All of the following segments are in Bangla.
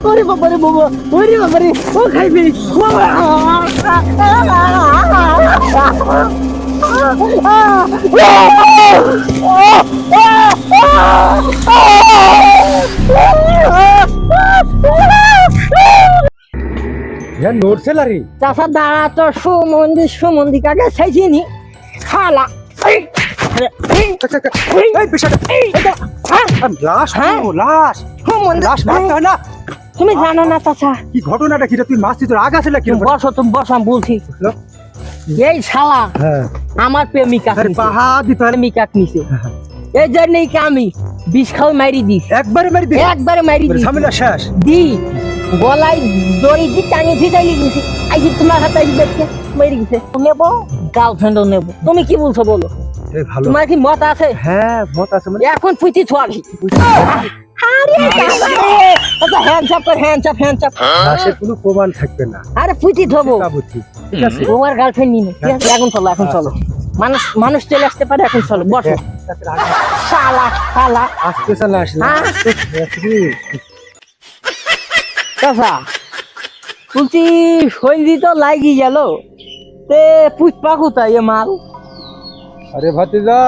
ওরে বাবা রে বাবা, ওরে বাবা রে, ও খাইবি নড়ছে লারি চাষা দাঁড়া তো সুমন্দি কাকে চাইছিনি খালা লাশ হ্যাঁ? লাশ সুমন্দি লাশ মারতে হয় না। তুমি জানো না চাষা কি ঘটনাটা কি রে? তুই মাছ তোর আগা ছিল কি রে? বসো তুমি বসো আমি বলছি এই শালা হ্যাঁ আমার প্রেমিকা আরে পাহা দিতে হয়। প্রেমিকা নিছে এই জন্যই কি আমি বিষ খাও মারি দিস একবারে মারি দে, একবারে মারি দিস ঝামেলা শেষ। দি গলায় দড়ি দি টাঙিয়ে ছিটাই গেছি আইজি তোমার হাতে দেখতে মেরে গেছে নেবো গার্লফ্রেন্ডও নেবো তুমি কি বলছো বলো এ ভালো। তোমার কি মত আছে হ্যাঁ মত আছে মানে এখন পুঁতি ছোয়াবি আরে আচ্ছা হ্যান্ডস আপ লাশের কোনো প্রমাণ থাকবে না। আরে পুঁতি ধোবো কাবুতি ঠিক আছে। তোমার গার্লফ্রেন্ড নিয়ে ঠিক আছে এখন চলো মানুষ চলে আসতে পারে এখন চলো বসো শালা শালা আজকে চালা আসলে হ্যাঁ? চাচা বলছি সন্ধি তো লাগি গেল তে পুষ্পা কোথায় এ মাল আরে ভাতিজা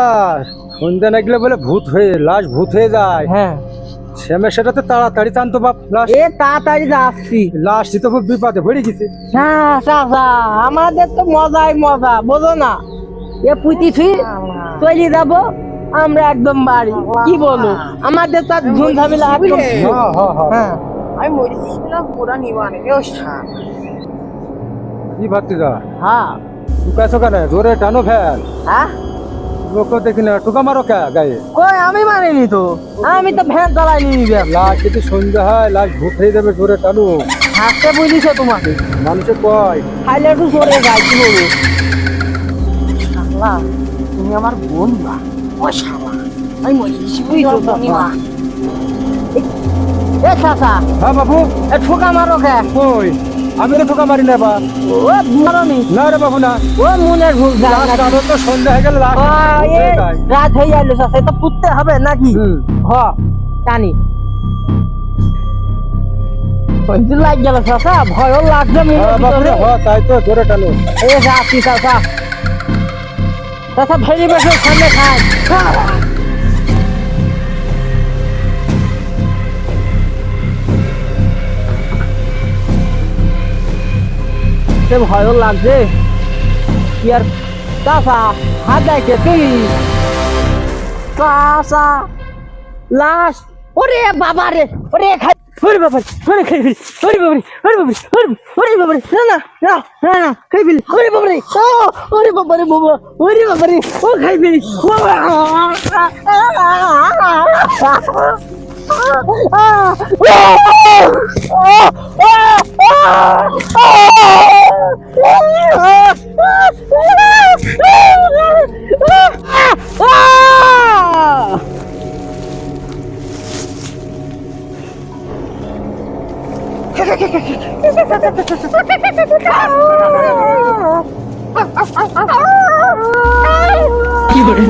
সন্ধ্যা না গেলে বলে ভূত হয়ে লাশ ভূত হয়ে যায়। হ্যাঁ শ্যামের সেটা তো তাড়াতাড়ি জানতো বাপ। লাশ এ তাড়াতাড়ি যাচ্ছি লাশ তো খুব বিপদে পড়ে গেছে। হ্যাঁ চাচা আমাদের তো মজাই মজা বোঝো না এ পুঁতি ছুঁই চলে যাবো আমরা একদম বাড়ি কি বলো আমাদের তো ধুম ঝামেলা একদম হ্যাঁ হ্যাঁ হ্যাঁ হ্যাঁ আমি মরে গেছিলাম পুরা নিবানে কি ভাতিজা হ্যাঁ টুকাছো কেন? জোরে টানো ফেল। হ্যাঁ লোক দেখি না টুকা মারো কে গায়ে? কই আমি মারিনি তো আমি তো ভ্যান চালাই নিয়ে লাশ যদি সন্ধ্যা হয় লাশ ভূত হয়ে যাবে, জোরে টানো। হাসতে বুঝিস তোমাকে মানুষে কয় খাইলে একটু সরে যায় কি বলবো শালা তুমি আমার বোন না ও শালা আমি মরে গেছি তুই তো পূর্ণিমা এ চাচা হ্যাঁ বাবু এ ঠোকা মারো কে কই? আমি তো ঠোকা মারি না বা। ও মারনি না রে বাবু না। ও মনের ভুল যায় লাশ না টানো তো সন্ধ্যা হয়ে গেলে লাশ ভূত হয়ে যায়। রাত হয়ে গেল চাচা এটা পুততে হবে নাকি হুম। হ জানি লাগ গেল চাচা ভয়ও লাগছে হ্যাঁ বাবু রে, হ্যাঁ তাই তো, জোরে টানো। এ যাচ্ছি চাচা চাচা ভেরি বেশি সামনে খায় ভয়ও লাগছে কি আর চাচা হাত দেখে তুই চাচা লাশ ওরে বাবা রে ওরে খাই ওরে বাবা ওরে খাই ফেলি ওরে বাবা ওরে বাবা ওরে বাবা না না না না না খাই ফেলি ওরে বাবা রে ওরে বাবা রে বাবা ওরে বাবা রে ও খাই ফেলি কি করে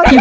কি